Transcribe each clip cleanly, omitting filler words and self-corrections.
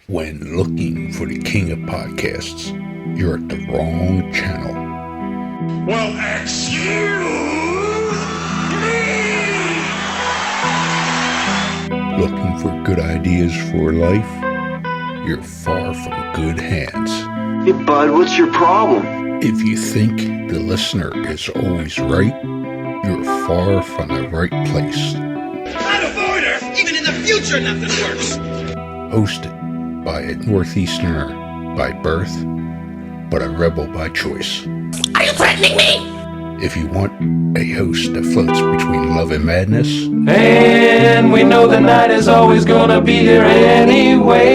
When looking for the king of podcasts, you're at the wrong channel. Well, excuse me! Looking for good ideas for life? You're far from good hands. Hey, bud, what's your problem? If you think the listener is always right, you're far from the right place. Out of order! Even in the future, nothing works! Hosted by a Northeasterner by birth, but a rebel by choice. Are you threatening me? If you want a host that floats between love and madness, and we know the night is always gonna be here anyway.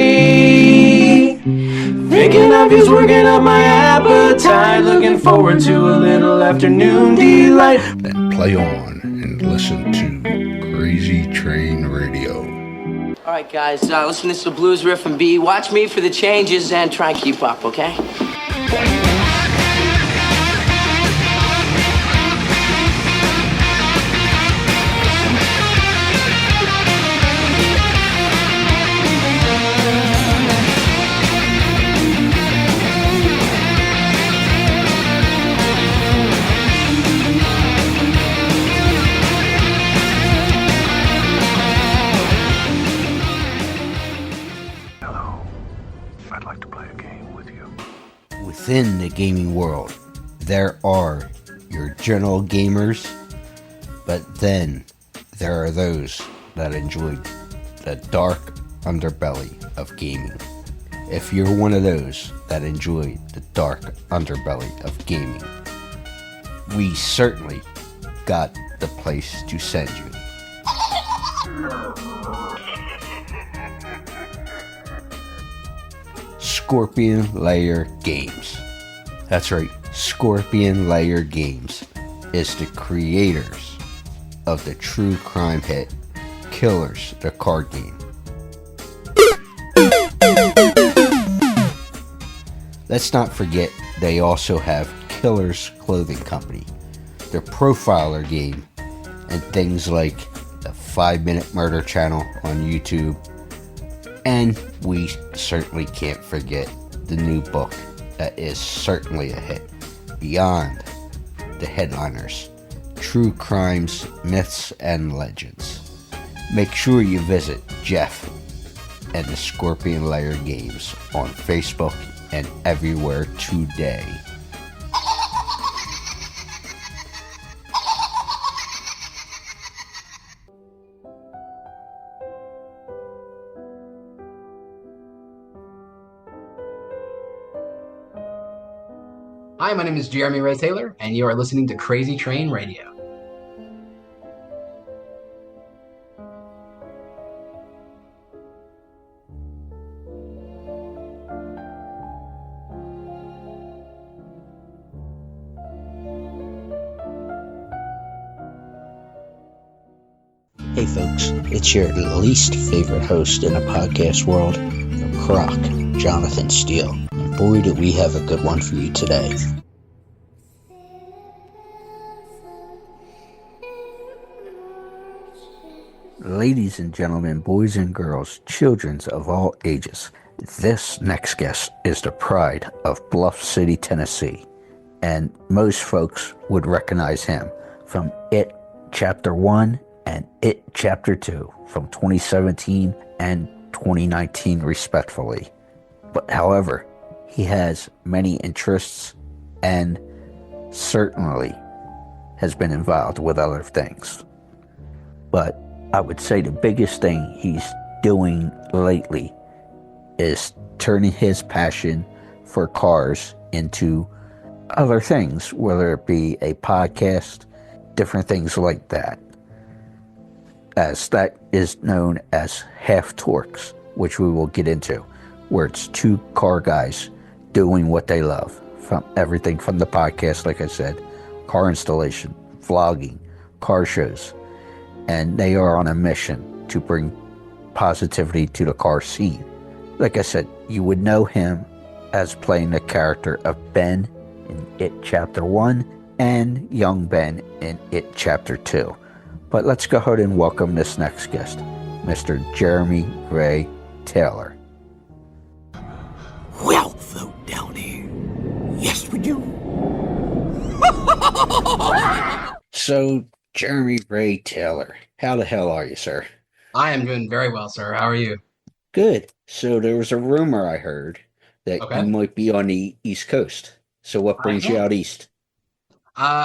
Thinking of you's working up my appetite, looking forward to a little afternoon delight. then play on and listen to Crazy Train Radio. All right, guys, listen to the blues riff and B. Watch me for the changes and try and keep up, okay? Within the gaming world, there are your general gamers, but then there are those that enjoy the dark underbelly of gaming. If you're one of those that enjoy the dark underbelly of gaming, we certainly got the place to send you. Scorpion Lair Games. That's right, Scorpion Lair Games is the creators of the true crime hit Killers, the card game. Let's not forget they also have Killers Clothing Company, their profiler game, and things like the 5-Minute Murder channel on YouTube. And we certainly can't forget the new book that is certainly a hit, Beyond the Headliners, True Crimes, Myths, and Legends. Make sure you visit Jeff and the Scorpion Lair Games on Facebook and everywhere today. Hi, my name is Jeremy Ray Taylor, and you are listening to Crazy Train Radio. Hey folks, it's your least favorite host in the podcast world, Croc, Jonathan Steele. And boy, do we have a good one for you today. Ladies and gentlemen, boys and girls, children of all ages, this next guest is the pride of Bluff City, Tennessee, and most folks would recognize him from It Chapter 1 and It Chapter 2 from 2017 and 2019 respectively. But however, he has many interests and certainly has been involved with other things. But I would say the biggest thing he's doing lately is turning his passion for cars into other things, whether it be a podcast, different things like that. As that is known as Half Torques, which we will get into, where it's two car guys doing what they love. From everything from the podcast, like I said, car installation, vlogging, car shows. And they are on a mission to bring positivity to the car scene. Like I said, you would know him as playing the character of Ben in It Chapter 1 and young Ben in It Chapter 2. But let's go ahead and welcome this next guest, Mr. Jeremy Ray Taylor. So, Jeremy Ray Taylor, how the hell are you, sir? I am doing very well, sir. How are you? Good. So, there was a rumor I heard that you Okay. might be on the East Coast. So, what I brings you am. out east?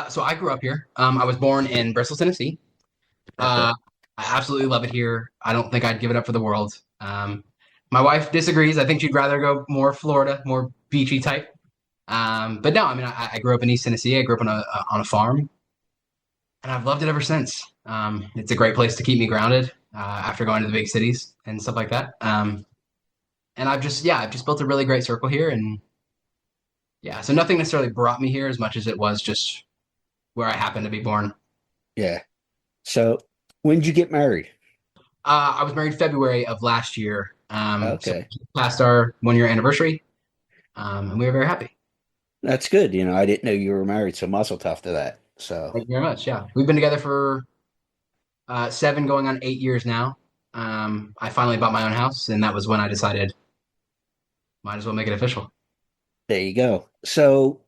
So I grew up here. I was born in Bristol, Tennessee. Okay. I absolutely love it here. I don't think I'd give it up for the world. My wife disagrees. I think she'd rather go more Florida, more beachy type. But no, I mean, I grew up in East Tennessee. I grew up on a farm, and I've loved it ever since. It's a great place to keep me grounded after going to the big cities and stuff like that. And I've just built a really great circle here, and yeah, so nothing necessarily brought me here as much as it was just where I happened to be born. Yeah. So, when did you get married? I was married February of last year, so Okay. we passed our 1 year anniversary, and we were very happy. That's good. I didn't know you were married, so muzzle tough to that. So, Thank you very much. Yeah, we've been together for 7, going on 8 years now. I finally bought my own house, and that was when I decided might as well make it official. there you go. So,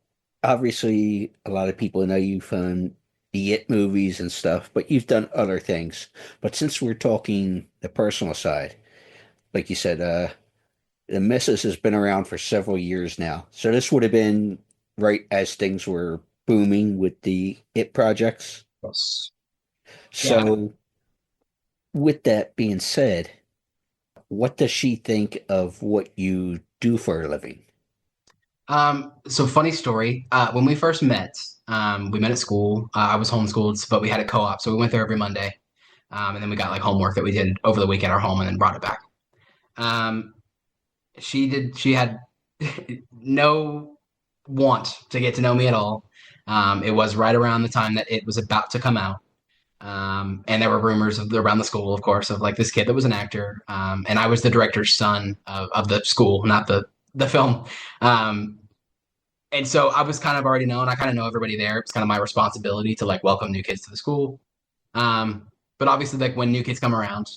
obviously, a lot of people know you from the It movies and stuff, but you've done other things. But since we're talking the personal side, like you said, the missus has been around for several years now. So this would have been right as things were booming with the It projects. Yes. Yeah. So with that being said, what does she think of what you do for a living? So funny story. When we first met, we met at school. I was homeschooled, but we had a co-op, so we went there every Monday. And then we got like homework that we did over the weekend at our home, and then brought it back. Um, she had no want to get to know me at all. It was right around the time that it was about to come out. And there were rumors around the school, of course, of like this kid that was an actor. And I was the director's son of the school, not the film. Um, and so I was kind of already known. I kind of know everybody there. It's kind of my responsibility to like welcome new kids to the school. But obviously, like when new kids come around,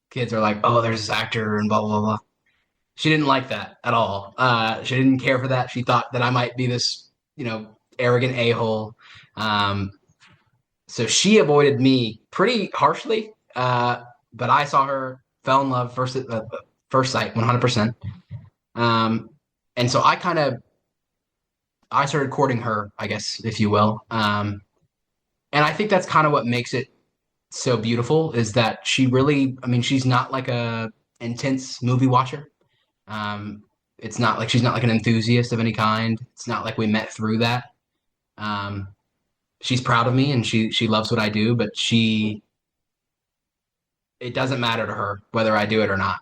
kids are like, "Oh, there's this actor," and blah blah blah. She didn't like that at all. She didn't care for that. She thought that I might be this, arrogant a-hole. Um, so she avoided me pretty harshly. But I saw her, fell in love first sight, 100%. And so I started courting her, I guess, if you will. And I think that's kind of what makes it so beautiful is that she's not like a intense movie watcher. It's not like she's not like an enthusiast of any kind. It's not like we met through that. Um, she's proud of me and she loves what I do, but it doesn't matter to her whether I do it or not.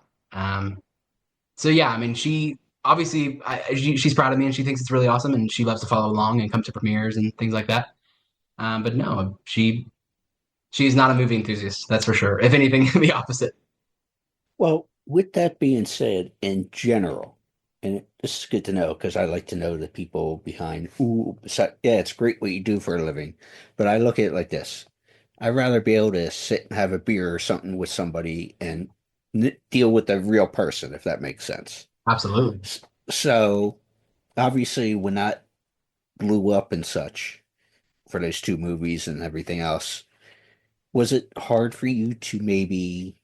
So yeah, I mean, she obviously she's proud of me and she thinks it's really awesome and she loves to follow along and come to premieres and things like that. But no, she's not a movie enthusiast, that's for sure. If anything, the opposite. Well, with that being said, in general, and this is good to know because I like to know the people behind. Ooh, so, yeah, it's great what you do for a living, but I look at it like this: I'd rather be able to sit and have a beer or something with somebody and deal with a real person, if that makes sense. Absolutely. So, obviously, when that blew up and such for those two movies and everything else, was it hard for you to maybe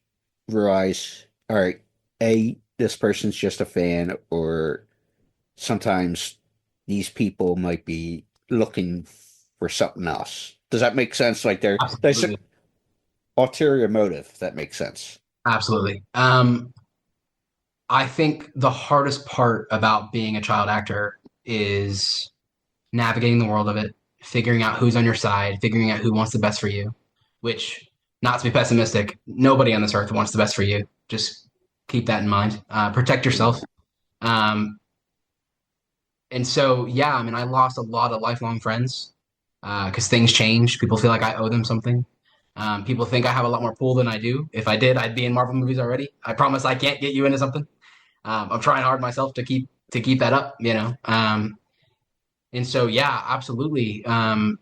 realize, all right, this person's just a fan, or sometimes these people might be looking for something else? Does that make sense? Like there's an Absolutely. ulterior motive, if that makes sense. Absolutely. I think the hardest part about being a child actor is navigating the world of it, figuring out who's on your side, figuring out who wants the best for you, which, not to be pessimistic, nobody on this earth wants the best for you. Just keep that in mind. Protect yourself. Um, and so, yeah, I mean, I lost a lot of lifelong friends because things change. People feel like I owe them something. People think I have a lot more pull than I do. If I did, I'd be in Marvel movies already. I promise I can't get you into something. I'm trying hard myself to keep that up, and so yeah, absolutely. And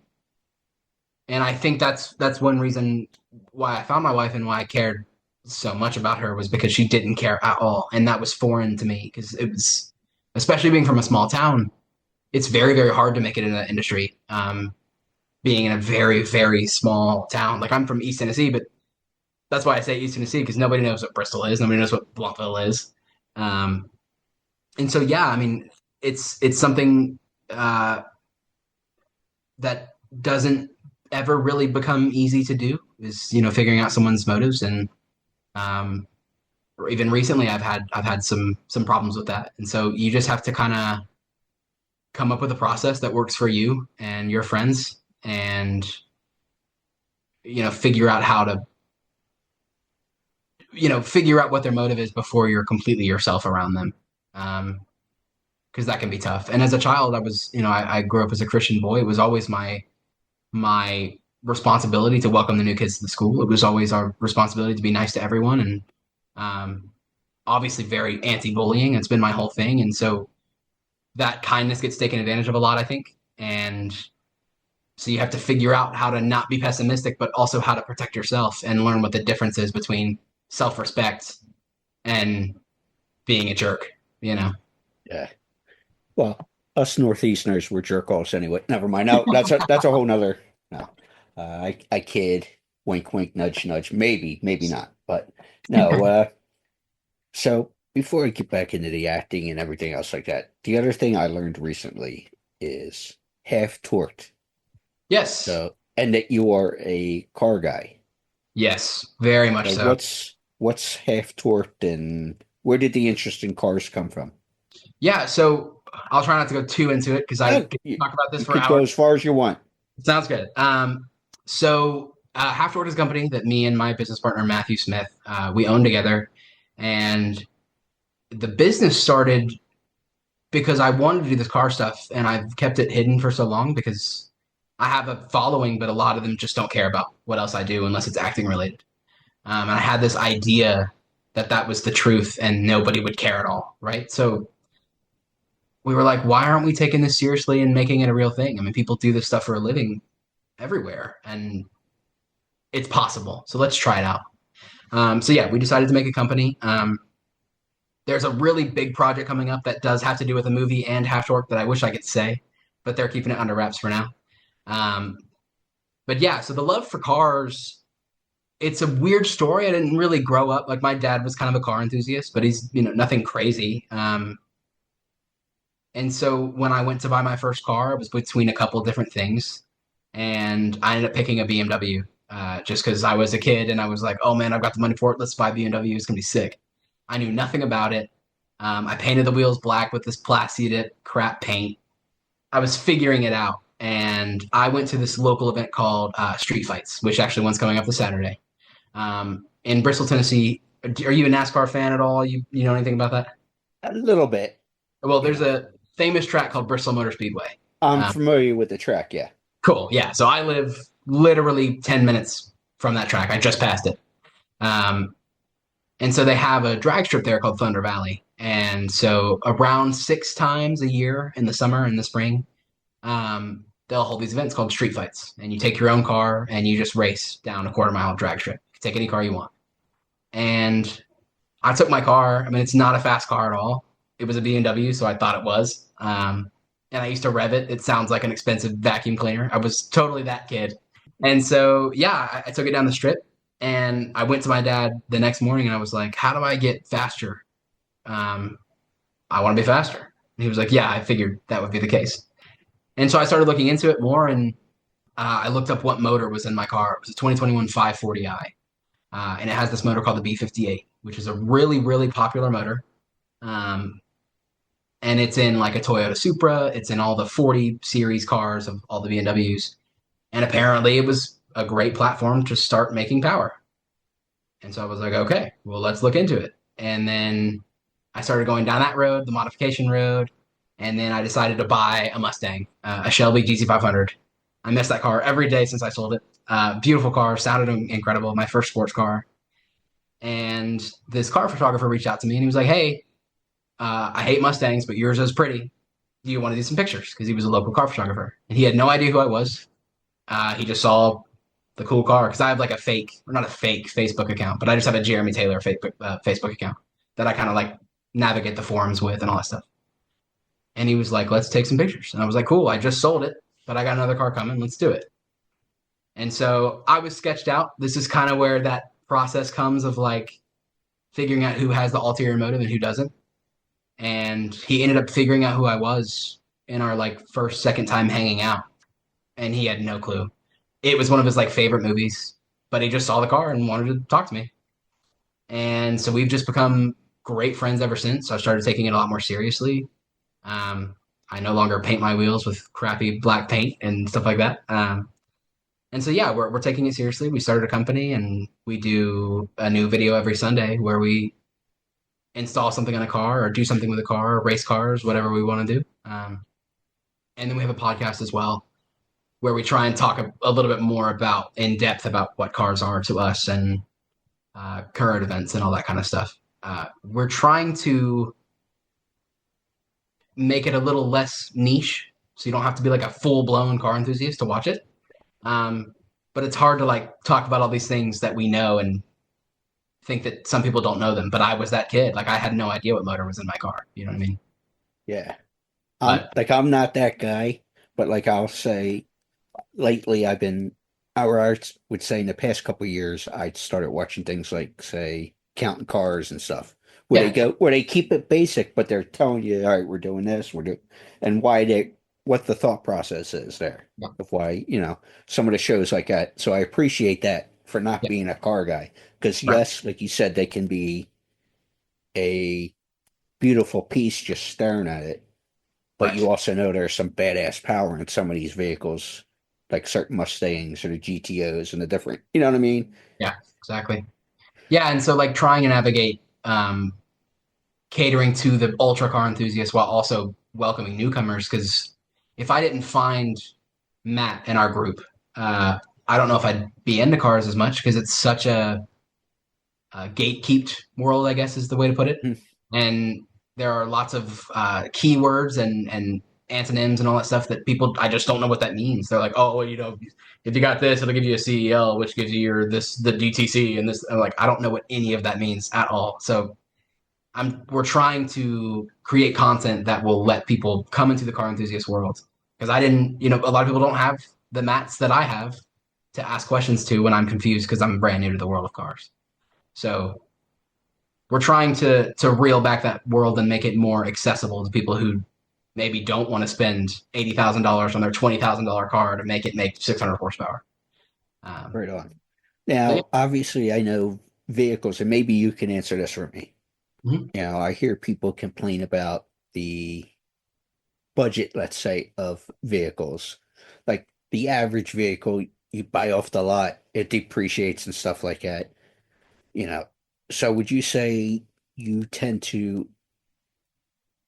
I think that's one reason why I found my wife and why I cared so much about her was because she didn't care at all, and that was foreign to me because it was, especially being from a small town, it's very very hard to make it in that industry. being in a very, very small town. Like I'm from East Tennessee, but that's why I say East Tennessee because nobody knows what Bristol is. Nobody knows what Bluffville is. And so, yeah, I mean, it's something that doesn't ever really become easy to do is, figuring out someone's motives. And or even recently I've had some problems with that. And so you just have to kind of come up with a process that works for you and your friends and, figure out how to, figure out what their motive is before you're completely yourself around them. Because that can be tough. And as a child, I was, I grew up as a Christian boy. It was always my responsibility to welcome the new kids to the school. It was always our responsibility to be nice to everyone. And obviously very anti-bullying. It's been my whole thing. And so that kindness gets taken advantage of a lot, I think. And so you have to figure out how to not be pessimistic, but also how to protect yourself and learn what the difference is between self-respect and being a jerk, Yeah. Well, us Northeasterners were jerk-offs anyway. Never mind. No, that's a whole nother. No, I kid. Wink, wink, nudge, nudge. Maybe not. But no. So before I get back into the acting and everything else like that, the other thing I learned recently is half torqued. Yes. So, and that you are a car guy. Yes, very much so. What's half torqued, and where did the interest in cars come from? Yeah, so I'll try not to go too into it because I could talk about this for hours. Go as far as you want. Sounds good. So Half Torqued is a company that me and my business partner Matthew Smith we own together, and the business started because I wanted to do this car stuff, and I've kept it hidden for so long because I have a following, but a lot of them just don't care about what else I do unless it's acting related. And I had this idea that was the truth and nobody would care at all, right? So we were like, why aren't we taking this seriously and making it a real thing? I mean, people do this stuff for a living everywhere, and it's possible. So let's try it out. So yeah, we decided to make a company. There's a really big project coming up that does have to do with a movie and Half Torqued that I wish I could say, but they're keeping it under wraps for now. But yeah, so the love for cars, it's a weird story. I didn't really grow up. Like my dad was kind of a car enthusiast, but he's, nothing crazy. And so when I went to buy my first car, it was between a couple different things. And I ended up picking a BMW just because I was a kid and I was like, oh man, I've got the money for it. Let's buy a BMW. It's going to be sick. I knew nothing about it. I painted the wheels black with this plastic crap paint. I was figuring it out. And I went to this local event called Street Fights, which actually one's coming up this Saturday. In Bristol, Tennessee. Are you a NASCAR fan at all? You know anything about that? A little bit. Well, there's a famous track called Bristol Motor Speedway. I'm familiar with the track, yeah. Cool, yeah. So I live literally 10 minutes from that track. I just passed it. And so they have a drag strip there called Thunder Valley. And so around 6 times a year in the summer and the spring, they'll hold these events called Street Fights. And you take your own car and you just race down a quarter-mile drag strip. You can take any car you want. And I took my car. I mean, it's not a fast car at all. It was a BMW, so I thought it was. And I used to rev it. It sounds like an expensive vacuum cleaner. I was totally that kid. And so, yeah, I took it down the strip. And I went to my dad the next morning and I was like, how do I get faster? I want to be faster. And he was like, yeah, I figured that would be the case. And so I started looking into it more, and I looked up what motor was in my car. It was a 2021 540i. And it has this motor called the B58, which is a really, really popular motor. And it's in like a Toyota Supra. It's in all the 40 series cars of all the BMWs. And apparently it was a great platform to start making power. And so I was like, okay, well, let's look into it. And then I started going down that road, the modification road. And then I decided to buy a Mustang, a Shelby GT500. I miss that car every day since I sold it. Beautiful car, sounded incredible, my first sports car. And this car photographer reached out to me and he was like, hey, I hate Mustangs, but yours is pretty. Do you want to do some pictures? Because he was a local car photographer. And he had no idea who I was. He just saw the cool car. Because I have like not a fake Facebook account, but I just have a Jeremy Taylor Facebook account that I kind of like navigate the forums with and all that stuff. And he was like, let's take some pictures. And I was like, cool, I just sold it, but I got another car coming. Let's do it. And so I was sketched out. This is kind of where that process comes of like figuring out who has the ulterior motive and who doesn't. And he ended up figuring out who I was in our like first, second time hanging out. And he had no clue. It was one of his like favorite movies, but he just saw the car and wanted to talk to me. And so we've just become great friends ever since. I started taking it a lot more seriously. I no longer paint my wheels with crappy black paint and stuff like that. And so yeah, we're taking it seriously. We started a company and we do a new video every Sunday where we install something on a car or do something with a car or race cars, whatever we want to do. And then we have a podcast as well where we try and talk a little bit more about in depth about what cars are to us and current events and all that kind of stuff. We're trying to make it a little less niche, so you don't have to be like a full-blown car enthusiast to watch it. But it's hard to like talk about all these things that we know and think that some people don't know them. But I was that kid. Like I had no idea what motor was in my car. You know what I mean? Yeah. But, Like I'm not that guy, but like I'll say lately I would say in the past couple of years, I started watching things like, say, counting cars and stuff, where they keep it basic, but they're telling you, all right, we're doing this, and what the thought process is there of why, some of the shows like that. So I appreciate that for not being a car guy, because yes, like you said, they can be a beautiful piece just staring at it, but you also know there's some badass power in some of these vehicles, like certain Mustangs or the GTOs and the different, you know what I mean? Yeah, exactly. Yeah, and so like trying to navigate catering to the ultra car enthusiasts while also welcoming newcomers, because if I didn't find Matt in our group, I don't know if I'd be into cars as much, because it's such a gatekept world, I guess is the way to put it. And there are lots of keywords and antonyms and all that stuff that I just don't know what that means. They're like, oh, well, if you got this, it'll give you a CEL, which gives you the DTC and this. I'm like, I don't know what any of that means at all. So we're trying to create content that will let people come into the car enthusiast world, because I didn't, a lot of people don't have the mats that I have to ask questions to when I'm confused, because I'm brand new to the world of cars. So we're trying to reel back that world and make it more accessible to people who maybe don't want to spend $80,000 on their $20,000 car to make 600 horsepower. Right on. Now, obviously, I know vehicles, and maybe you can answer this for me. Mm-hmm. I hear people complain about the budget, let's say, of vehicles. Like the average vehicle you buy off the lot, it depreciates and stuff like that. So would you say you tend to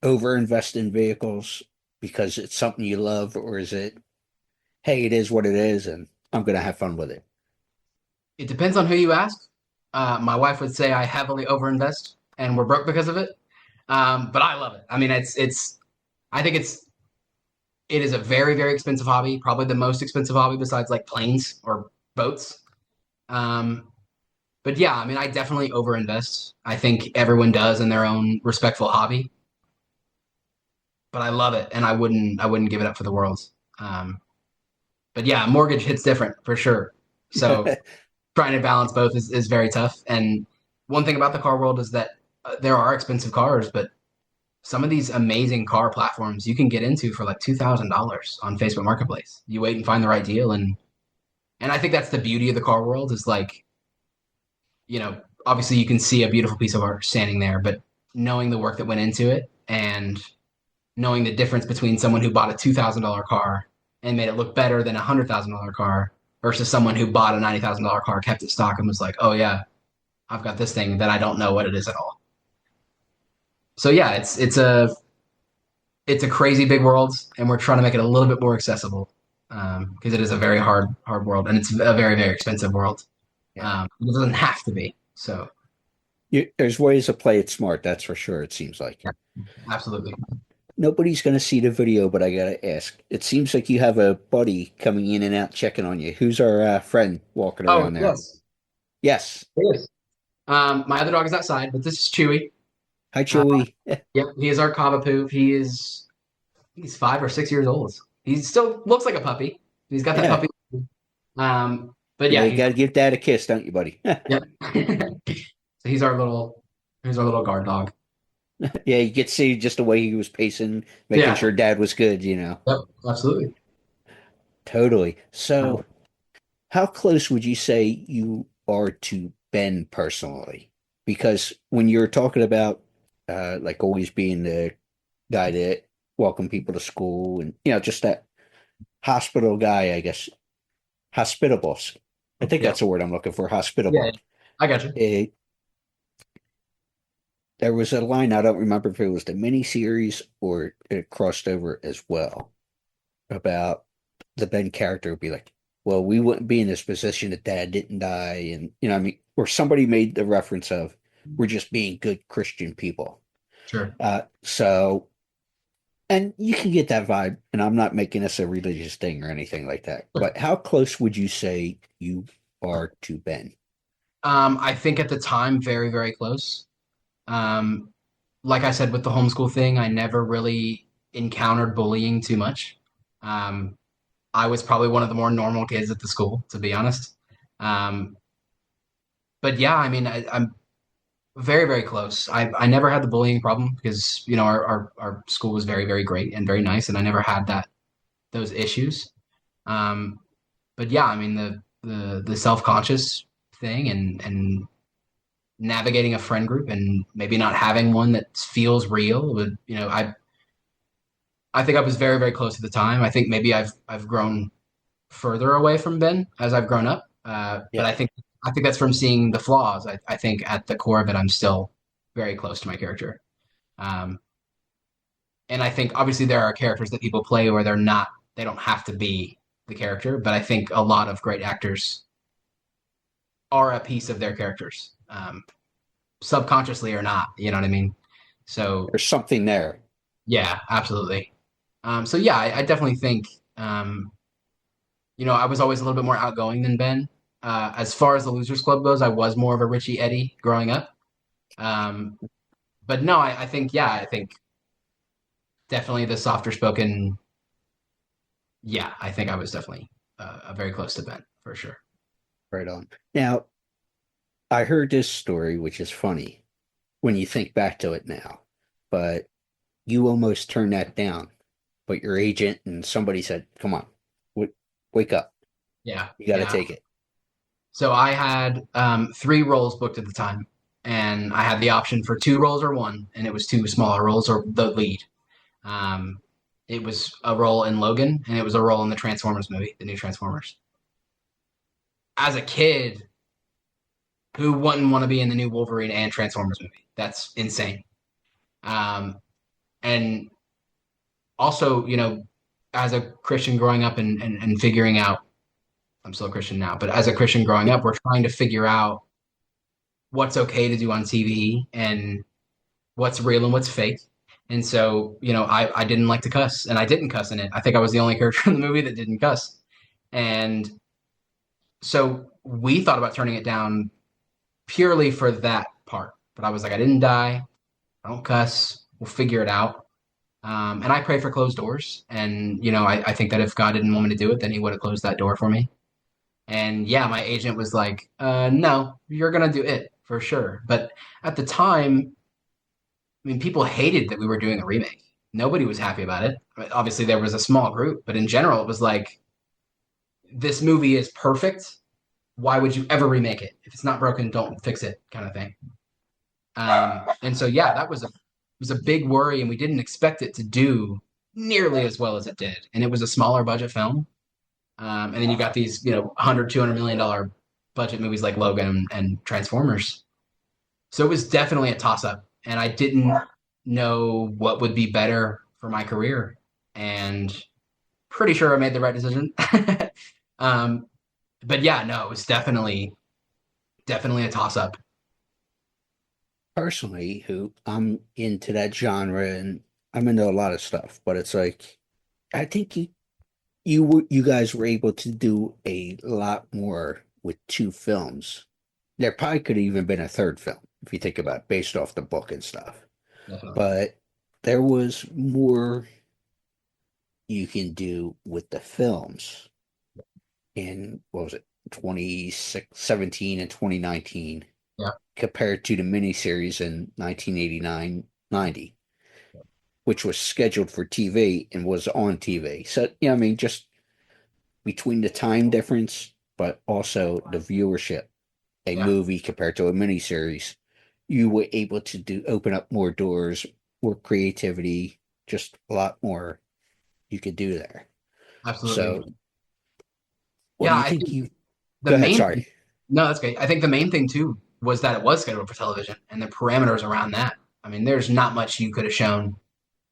overinvest in vehicles because it's something you love, or is it, hey, it is what it is and I'm going to have fun with it? It depends on who you ask. My wife would say I heavily overinvest and we're broke because of it. But I love it. I mean, I think it is a very, very expensive hobby, probably the most expensive hobby besides like planes or boats. But yeah, I mean, I definitely overinvest. I think everyone does in their own respectful hobby. But I love it, and I wouldn't give it up for the world. But yeah, mortgage hits different for sure. So trying to balance both is very tough. And one thing about the car world is that there are expensive cars, but some of these amazing car platforms you can get into for like $2,000 on Facebook Marketplace. You wait and find the right deal, and I think that's the beauty of the car world is like, obviously you can see a beautiful piece of art standing there, but knowing the work that went into it and knowing the difference between someone who bought a $2,000 car and made it look better than a $100,000 car versus someone who bought a $90,000 car, kept it stock, and was like, oh yeah, I've got this thing that I don't know what it is at all. So yeah, it's a crazy big world, and we're trying to make it a little bit more accessible, because it is a very hard world, and it's a very, very expensive world. Yeah. It doesn't have to be. So there's ways to play it smart, that's for sure, it seems like. Yeah, absolutely. Nobody's going to see the video, but I got to ask. It seems like you have a buddy coming in and out checking on you. Who's our friend walking around there? Yes. Yes. My other dog is outside, but this is Chewy. Hi, Chewy. Yep, he is our Cavapoo. He's 5 or 6 years old. He still looks like a puppy. He's got that puppy. But Yeah, yeah, you got to give Dad a kiss, don't you, buddy? yep. So he's our little guard dog. Yeah, you get to see just the way he was pacing, making Yeah. sure Dad was good, you know. Yep. Absolutely. Totally. So, how close would you say you are to Ben personally? Because when you're talking about like always being the guy that welcome people to school and just that hospital guy, I guess, hospitable. I think Yeah. that's the word I'm looking for, Yeah. hospitable. I got you. It, there was a line, I don't remember if it was the miniseries or it crossed over as well, about the Ben character would be like, well, we wouldn't be in this position if Dad didn't die. And, I mean, or somebody made the reference of, we're just being good Christian people. Sure. So, and you can get that vibe, and I'm not making this a religious thing or anything like that, but how close would you say you are to Ben? I think at the time, very, very close. Um, like I said with the homeschool thing, I never really encountered bullying too much. Um, I was probably one of the more normal kids at the school, to be honest. Um, but yeah, I mean, I'm very, very close. I never had the bullying problem because, our school was very, very great and very nice, and I never had those issues. Um, but yeah, I mean, the self-conscious thing and navigating a friend group and maybe not having one that feels real, but I think I was very, very close at the time. I think maybe I've grown further away from Ben as I've grown up. But Yeah, I think that's from seeing the flaws. I think at the core of it, I'm still very close to my character. Um, and I think obviously there are characters that people play where they don't have to be the character, but I think a lot of great actors are a piece of their characters, subconsciously or not. You know what I mean? So there's something there. yeah, absolutely. So yeah, I definitely think I was always a little bit more outgoing than Ben. As far as the Losers Club goes, I was more of a Richie Eddie growing up. Um, but no, I think definitely the softer spoken. Yeah, I think I was definitely very close to Ben for sure. Right on. Now, I heard this story, which is funny when you think back to it now, but you almost turned that down. But your agent and somebody said, come on, wake up. Yeah, You got to yeah. take it. So I had three roles booked at the time, and I had the option for two roles or one, and it was two smaller roles or the lead. Um, it was a role in Logan, and it was a role in the Transformers movie, the new Transformers. As a kid, who wouldn't want to be in the new Wolverine and Transformers movie? That's insane. Um, and also, as a Christian growing up and figuring out, I'm still a Christian now, but as a Christian growing up, we're trying to figure out what's okay to do on TV and what's real and what's fake. And so, I didn't like to cuss, and I didn't cuss in it. I think I was the only character in the movie that didn't cuss. And so we thought about turning it down purely for that part. But I was like, I didn't die. I don't cuss. We'll figure it out. And I pray for closed doors. And, I think that if God didn't want me to do it, then he would have closed that door for me. And yeah, my agent was like, no, you're going to do it for sure. But at the time, I mean, people hated that we were doing a remake. Nobody was happy about it. I mean, obviously, there was a small group, but in general, it was like, this movie is perfect. Why would you ever remake it? If it's not broken, don't fix it, kind of thing. And so, yeah, that was a big worry, and we didn't expect it to do nearly as well as it did. And it was a smaller budget film. And then you got these, 100, $200 million budget movies like Logan and Transformers. So it was definitely a toss up. And I didn't know what would be better for my career. And pretty sure I made the right decision. um, but yeah, no, it was definitely a toss up. Personally, who I'm into that genre and I'm into a lot of stuff, but it's like, I think you guys were able to do a lot more with two films. There probably could have even been a third film if you think about it, based off the book and stuff. Definitely. But there was more you can do with the films. in, what was it, 2017 and 2019, Yeah. compared to the miniseries in 1989-90, which was scheduled for TV and was on TV. So, I mean, just between the time difference, but also the viewership, a Yeah. movie compared to a miniseries, you were able to open up more doors, more creativity, just a lot more you could do there. Absolutely. So, what Yeah, do you I think think you? the Go ahead. main Sorry. no, that's great. I think the main thing too was that it was scheduled for television and the parameters around that. I mean, there's not much you could have shown,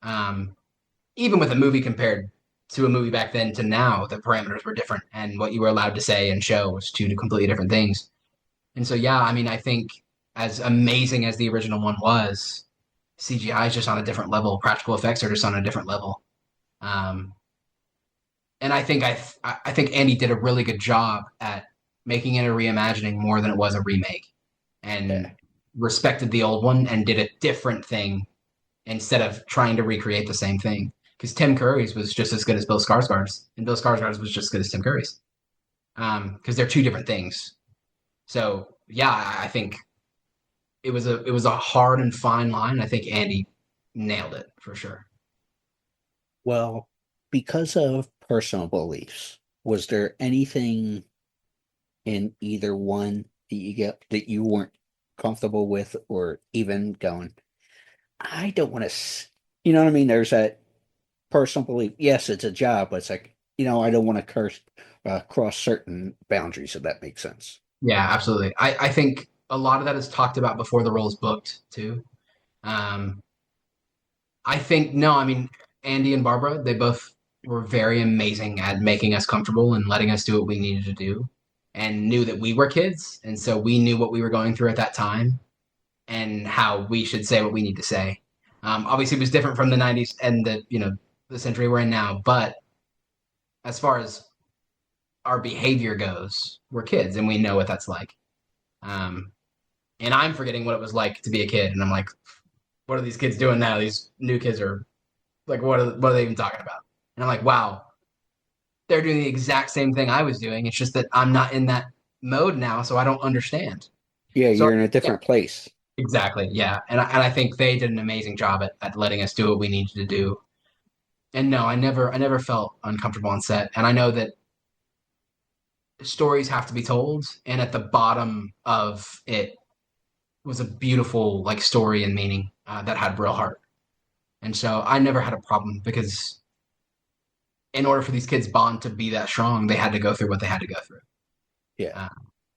um, even with a movie compared to a movie back then to now. The parameters were different, and what you were allowed to say and show was two completely different things. And so, yeah, I mean, I think as amazing as the original one was, CGI is just on a different level. Practical effects are just on a different level. Um, and I think Andy did a really good job at making it a reimagining more than it was a remake, Yeah. and respected the old one and did a different thing instead of trying to recreate the same thing. Because Tim Curry's was just as good as Bill Skarsgård's, and Bill Skarsgård's was just as good as Tim Curry's. Because they're two different things. So yeah, I think it was a hard and fine line. I think Andy nailed it for sure. Well, because of personal beliefs, was there anything in either one that you weren't comfortable with, or even going, I don't want to, you know what I mean? There's that personal belief. Yes, it's a job, but it's like, I don't want to cross certain boundaries, if that makes sense. Yeah, absolutely. I think a lot of that is talked about before the role is booked too. Um, I think no, I mean Andy and Barbara, they both were very amazing at making us comfortable and letting us do what we needed to do, and knew that we were kids, and so we knew what we were going through at that time and how we should say what we need to say. Obviously, it was different from the '90s and the century we're in now, but as far as our behavior goes, we're kids and we know what that's like. Um, and I'm forgetting what it was like to be a kid, and I'm like, what are these kids doing now? These new kids are like, what are they even talking about? And I'm like, wow, they're doing the exact same thing I was doing. It's just that I'm not in that mode now, so I don't understand. Yeah, So you're in a yeah, different place. exactly, yeah. And I think they did an amazing job at letting us do what we needed to do. And no, I never felt uncomfortable on set. And I know that stories have to be told, and at the bottom of it was a beautiful like story and meaning that had real heart. And so I never had a problem because in order for these kids' bond to be that strong, they had to go through what they had to go through. Yeah. Uh,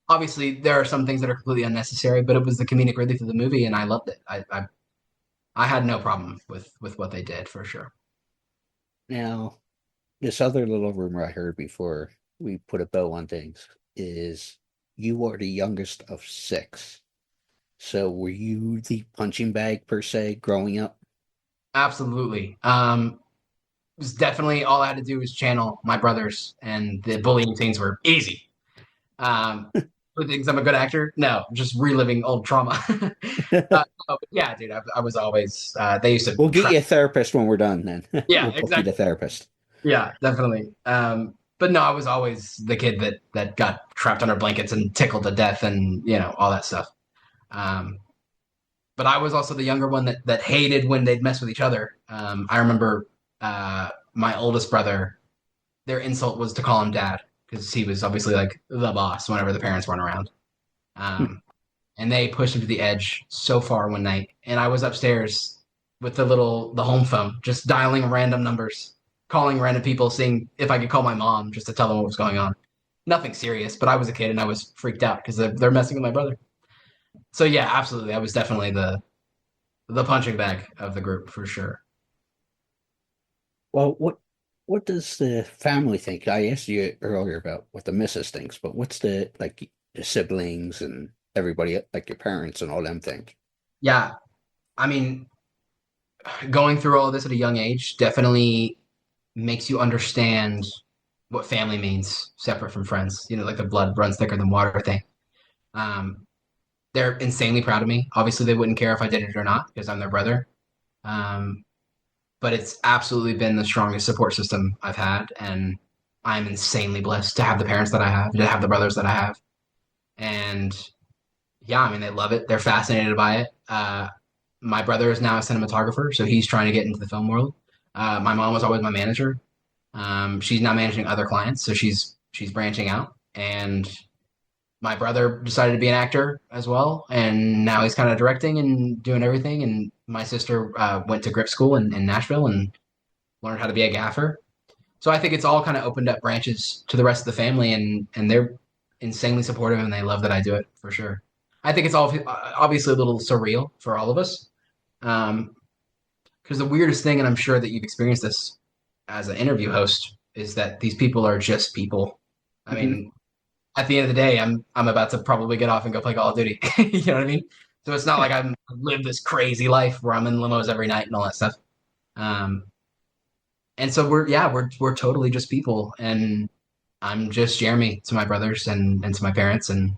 Obviously, there are some things that are completely unnecessary, but it was the comedic relief of the movie, and I loved it. I had no problem with what they did for sure. Now, this other little rumor I heard before we put a bow on things is you are the youngest of six. So were you the punching bag per se growing up? Absolutely. It was definitely all I had to do was channel my brothers, and the bullying scenes were easy. Who thinks I'm a good actor? No, I'm just reliving old trauma. Yeah, dude, I was always. They used to. We'll get you a therapist when we're done then. Yeah, We'll book you exactly. the therapist. Yeah, definitely. But no, I was always the kid that got trapped under blankets and tickled to death, and all that stuff. Um, but I was also the younger one that hated when they'd mess with each other. I remember my oldest brother. Their insult was to call him dad because he was obviously like the boss whenever the parents weren't around. And they pushed him to the edge so far one night, and I was upstairs with the home phone, just dialing random numbers, calling random people, seeing if I could call my mom just to tell them what was going on. Nothing serious, but I was a kid and I was freaked out because they're messing with my brother. So yeah, absolutely, I was definitely the punching bag of the group for sure. Well, what does the family think? I asked you earlier about what the missus thinks, but what's the siblings and everybody, like your parents and all them think? Yeah, I mean, going through all of this at a young age definitely makes you understand what family means separate from friends. Like the blood runs thicker than water thing. Um, they're insanely proud of me. Obviously, they wouldn't care if I did it or not because I'm their brother. Um, but it's absolutely been the strongest support system I've had, and I'm insanely blessed to have the parents that I have, to have the brothers that I have. And yeah, I mean, they love it. They're fascinated by it. My brother is now a cinematographer, so he's trying to get into the film world. My mom was always my manager. She's now managing other clients, so she's branching out. And my brother decided to be an actor as well, and now he's kind of directing and doing everything. And my sister went to grip school in Nashville and learned how to be a gaffer. So I think it's all kind of opened up branches to the rest of the family, and they're insanely supportive, and they love that I do it for sure. I think it's all obviously a little surreal for all of us, because the weirdest thing, and I'm sure that you've experienced this as an interview host, is that these people are just people. I mean, at the end of the day, I'm about to probably get off and go play Call of Duty. You know what I mean? So it's not like I've lived this crazy life where I'm in limos every night and all that stuff. And so we're totally just people, and I'm just Jeremy to my brothers and to my parents, and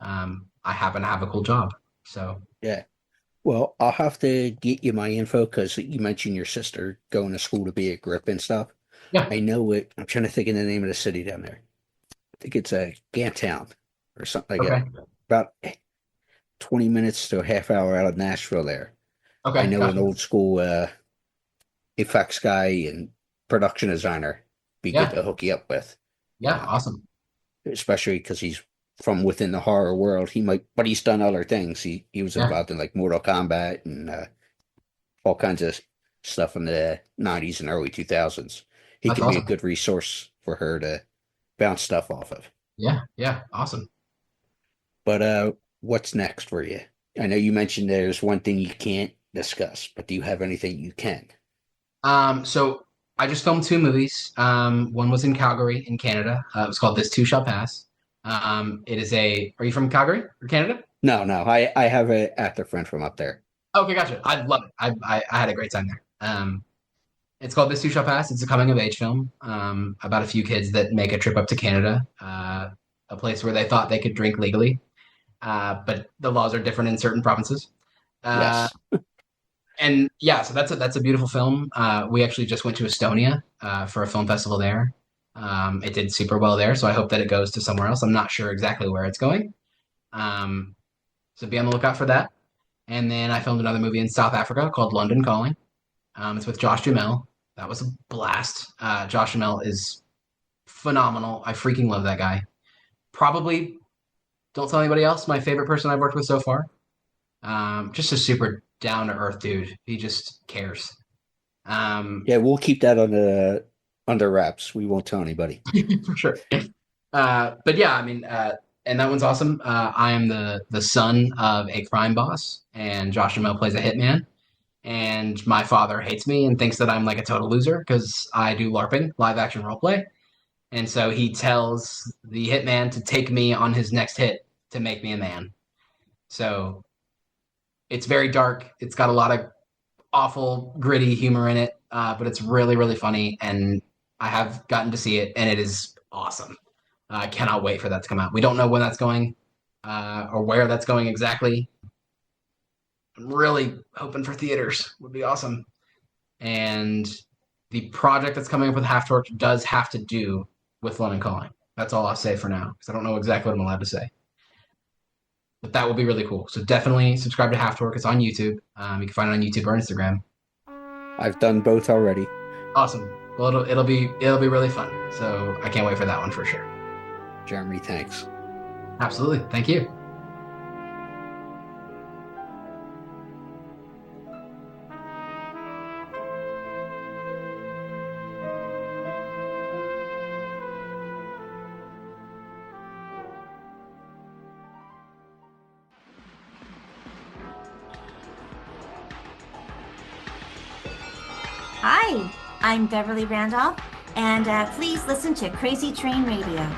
I happen to have a cool job. So Yeah. Well, I'll have to get you my info because you mentioned your sister going to school to be a grip and stuff. yeah, I know it. I'm trying to think of the name of the city down there. I think it's a Gantown or something like okay, that. About 20 minutes to a half hour out of Nashville there. okay, I know gotcha. an old school effects guy and production designer be good Yeah, to hook you up with, yeah, awesome. especially because he's from within the horror world. But he's done other things. He was Yeah, involved in like Mortal Kombat and all kinds of stuff in the 90s and early 2000s. He that's could be a awesome. good resource for her to bounce stuff off of. Yeah, yeah, awesome. But what's next for you? I know you mentioned there's one thing you can't discuss, but do you have anything you can? So I just filmed two movies. One was in Calgary in Canada. It was called This Too Shall Pass. It is a. Are you from Calgary or Canada? No, no. I have an actor friend from up there. Okay, gotcha. I love it. I had a great time there. It's called This Too Shall Pass. It's a coming of age film about a few kids that make a trip up to Canada, a place where they thought they could drink legally, but the laws are different in certain provinces. Uh, Yes. and yeah, so that's a beautiful film. We actually just went to Estonia for a film festival there. It did super well there, so I hope that it goes to somewhere else. I'm not sure exactly where it's going. Um, so be on the lookout for that. And then I filmed another movie in South Africa called London Calling. It's with Josh Duhamel. That was a blast. Josh Duhamel is phenomenal. I freaking love that guy. Probably, don't tell anybody else, my favorite person I've worked with so far. Just a super down to earth dude. He just cares. Yeah, we'll keep that under wraps. We won't tell anybody. For sure. But yeah, I mean, and that one's awesome. I am the son of a crime boss, and Josh Duhamel plays a hitman. And my father hates me and thinks that I'm like a total loser because I do LARPing, live action roleplay. And so he tells the hitman to take me on his next hit to make me a man. So it's very dark. It's got a lot of awful, gritty humor in it, but it's really, really funny. And I have gotten to see it, and it is awesome. I cannot wait for that to come out. We don't know when that's going or where that's going exactly. I'm really hoping for theaters. Would be awesome. And the project that's coming up with Half Torch does have to do with London Calling. That's all I'll say for now, because I don't know exactly what I'm allowed to say. But that will be really cool. So definitely subscribe to Half Torch. It's on YouTube. You can find it on YouTube or Instagram. I've done both already. Awesome. Well, it'll be really fun. So I can't wait for that one for sure. Jeremy, thanks. Absolutely. Thank you. Hi, I'm Beverly Randolph, and please listen to Crazy Train Radio.